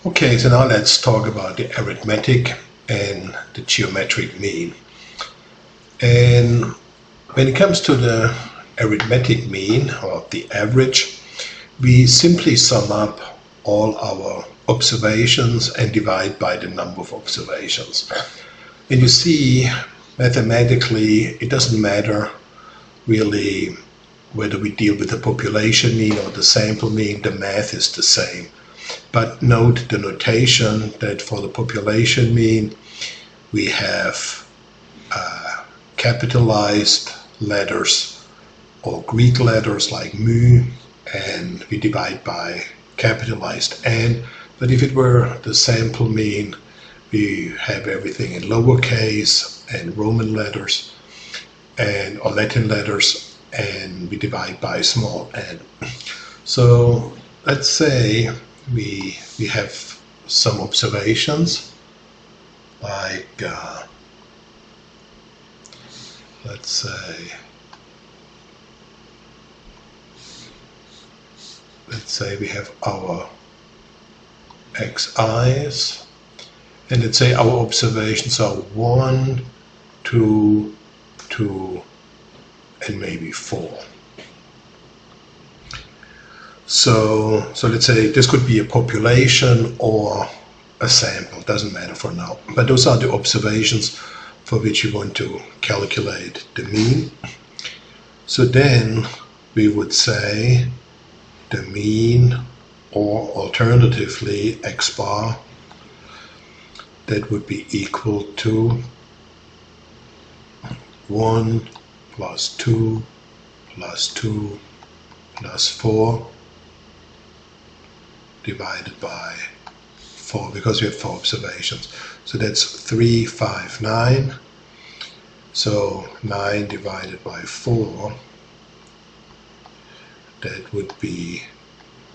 Okay, so now let's talk about the arithmetic and the geometric mean. And when it comes to the arithmetic mean, or the average, we simply sum up all our observations and divide by the number of observations. And you see, mathematically, it doesn't matter really whether we deal with the population mean or the sample mean, the math is the same. But note the notation that for the population mean, we have capitalized letters or Greek letters like mu, and we divide by capitalized n. But if it were the sample mean, we have everything in lowercase and Roman letters and or Latin letters, and we divide by small n. So let's say we have some observations like let's say we have our xi's, and let's say our observations are 1, 2, 2, and maybe 4. So let's say this could be a population or a sample, doesn't matter for now. But those are the observations for which you want to calculate the mean. So then we would say the mean, or alternatively x bar, that would be equal to 1 plus 2 plus 2 plus 4 divided by 4, because we have 4 observations. So that's 3, 5, 9. So 9 divided by 4, that would be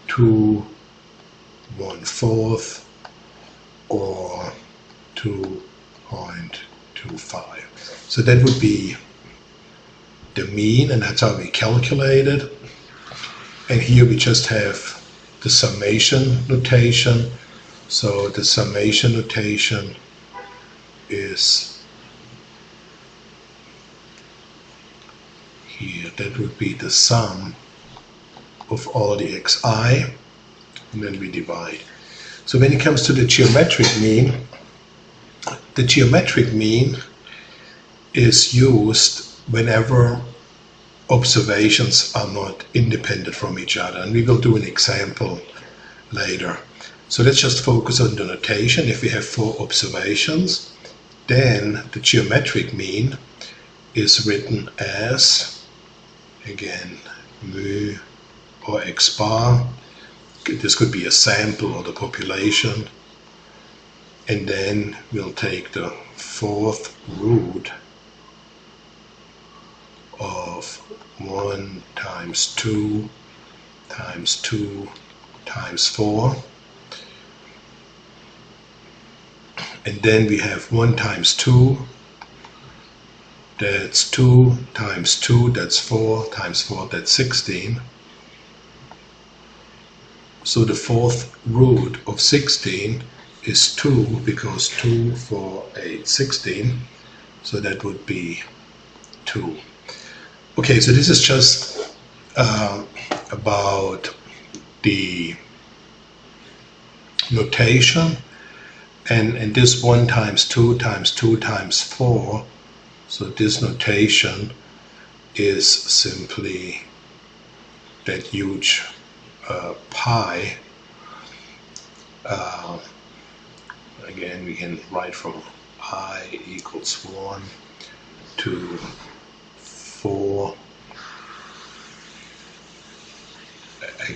2, 1/4, or 2.25. So that would be the mean, and that's how we calculate it. And here we just have the summation notation. So the summation notation is here. That would be the sum of all the xi, and then we divide. So when it comes to the geometric mean is used whenever observations are not independent from each other, and we will do an example later. So let's just focus on the notation. If we have 4 observations, then the geometric mean is written as, again, mu or x bar. This could be a sample or the population, and then we'll take the 4th root of 1 times 2 times 2 times 4, and then we have 1 times 2, that's 2 times 2, that's 4 times 4, that's 16. So the 4th root of 16 is 2, because 2, 4, 8, 16, so that would be 2. Okay, so this is just about the notation, and this 1 times 2 times 2 times 4, so this notation is simply that huge pi. Again, we can write from I equals 1 to 4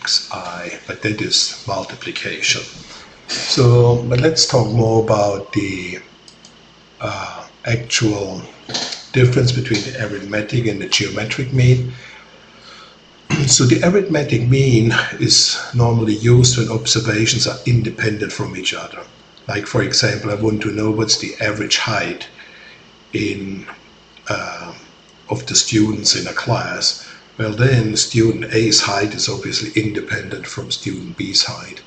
xi, but that is multiplication. So, but let's talk more about the actual difference between the arithmetic and the geometric mean. So the arithmetic mean is normally used when observations are independent from each other. Like, for example, I want to know what's the average height of the students in a class. Well, then student A's height is obviously independent from student B's height.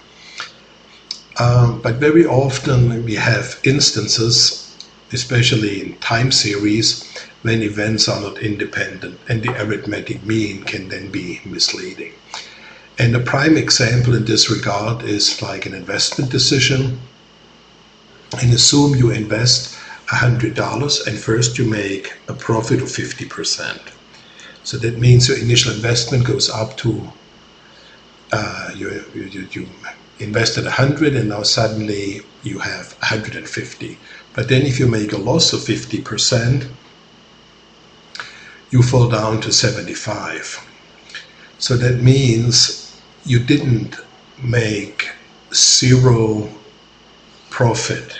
But very often we have instances, especially in time series, when events are not independent and the arithmetic mean can then be misleading. And a prime example in this regard is like an investment decision. And assume you invest $100 and first you make a profit of 50%. So that means your initial investment goes up to, you invested 100 and now suddenly you have 150. But then if you make a loss of 50%, you fall down to 75. So that means you didn't make zero profit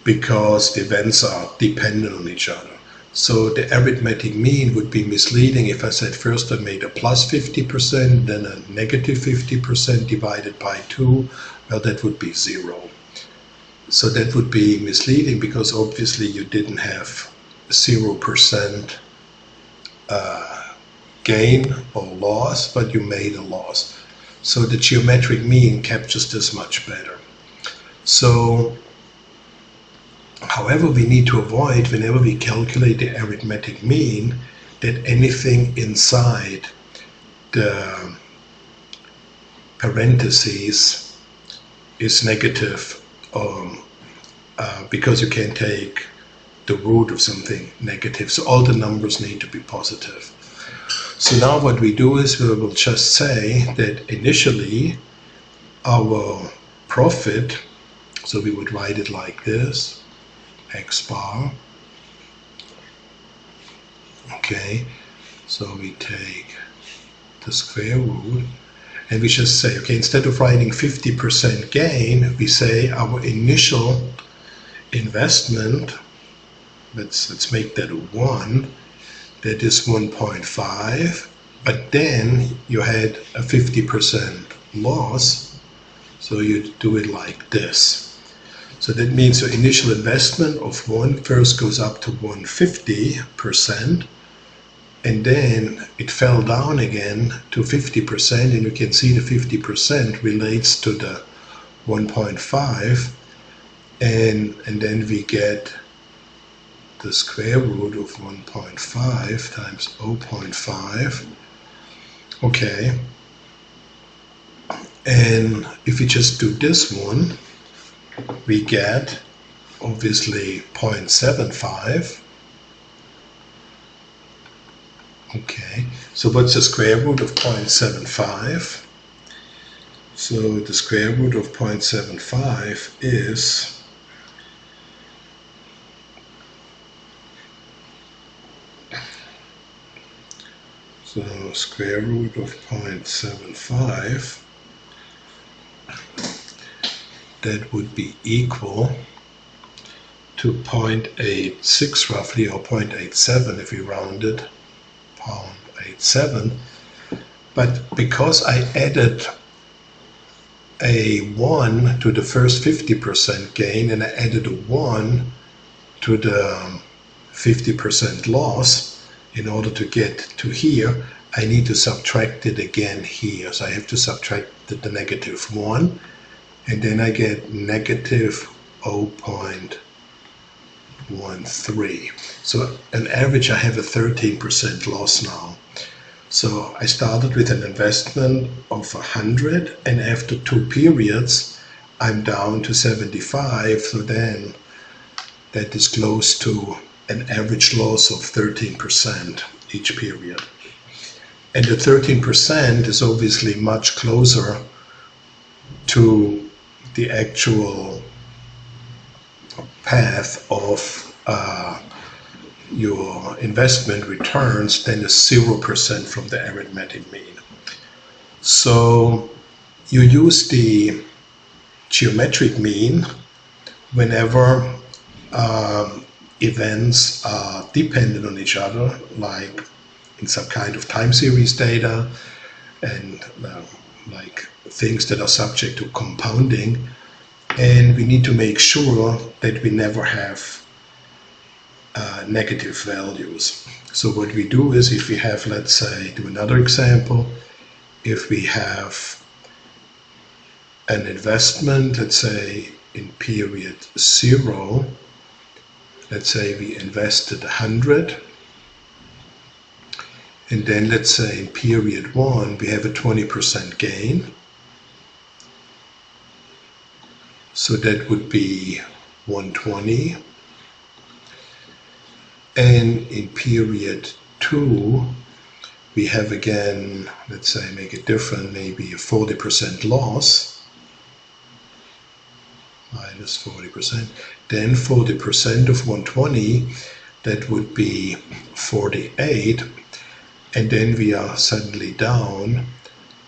because the events are dependent on each other. So the arithmetic mean would be misleading if I said first I made a plus 50%, then a negative 50% divided by 2. Well, that would be 0. So that would be misleading because obviously you didn't have 0% gain or loss, but you made a loss. So the geometric mean captures this much better. So, however, we need to avoid, whenever we calculate the arithmetic mean, that anything inside the parentheses is negative, because you can't take the root of something negative. So all the numbers need to be positive. So now what we do is we will just say that initially our profit, so we would write it like this, x bar. Okay, so we take the square root and we just say, okay, instead of writing 50% gain, we say our initial investment, let's make that a 1, that is 1.5, but then you had a 50% loss, so you do it like this. So that means your initial investment of 1 first goes up to 150%, and then it fell down again to 50%, and you can see the 50% relates to the 1.5, and then we get the square root of 1.5 times 0.5. Okay, and if we just do this one, we get obviously 0.75. Okay, so what's the square root of 0.75? So the square root of 0.75 is square root of 0.75, that would be equal to 0.86 roughly, or 0.87 if we round it, 0.87. But because I added a 1 to the first 50% gain and I added a 1 to the 50% loss, in order to get to here, I need to subtract it again here. So I have to subtract the negative 1, and then I get negative 0.13. So on average, I have a 13% loss now. So I started with an investment of 100, and after 2 periods, I'm down to 75. So then that is close to an average loss of 13% each period. And the 13% is obviously much closer to the actual path of your investment returns than the 0% from the arithmetic mean. So you use the geometric mean whenever events are dependent on each other, like in some kind of time series data, and like things that are subject to compounding. And we need to make sure that we never have negative values. So what we do is, if we have, let's say, do another example, if we have an investment, let's say in period 0, let's say we invested 100, and then let's say in period 1 we have a 20% gain. So that would be 120. And in period 2 we have again, let's say, make it different, maybe a 40% loss, minus 40%, then 40% of 120, that would be 48, and then we are suddenly down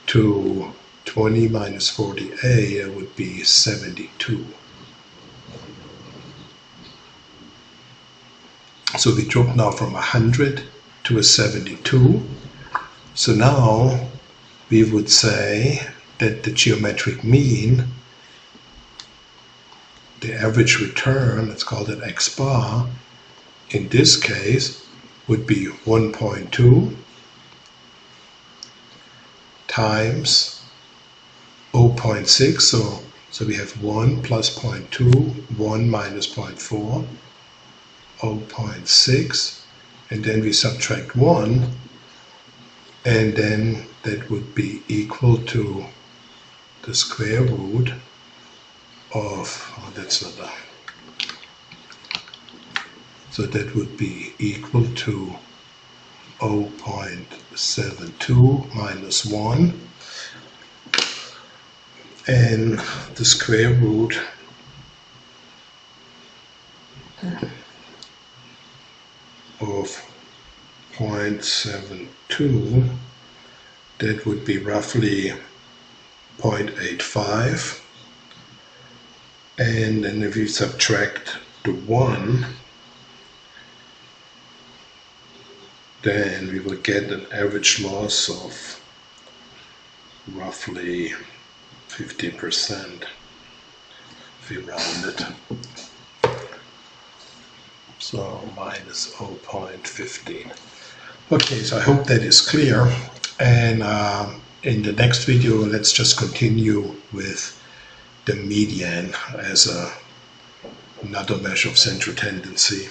to 20 minus 48, that would be 72. So we drop now from 100 to a 72. So now we would say that the geometric mean, the average return, let's call it x bar, in this case would be 1.2 times 0.6, so we have 1 plus 0.2, 1 minus 0.4, 0.6, and then we subtract 1, and then that would be equal to the square root of, oh, that's not a, so that would be equal to 0.72 minus 1, and the square root of 0.72, that would be roughly 0.85, and then if we subtract the 1, then we will get an average loss of roughly 15% if we round it. So minus 0.15. Okay, so I hope that is clear, and in the next video let's just continue with the median as another measure of central tendency.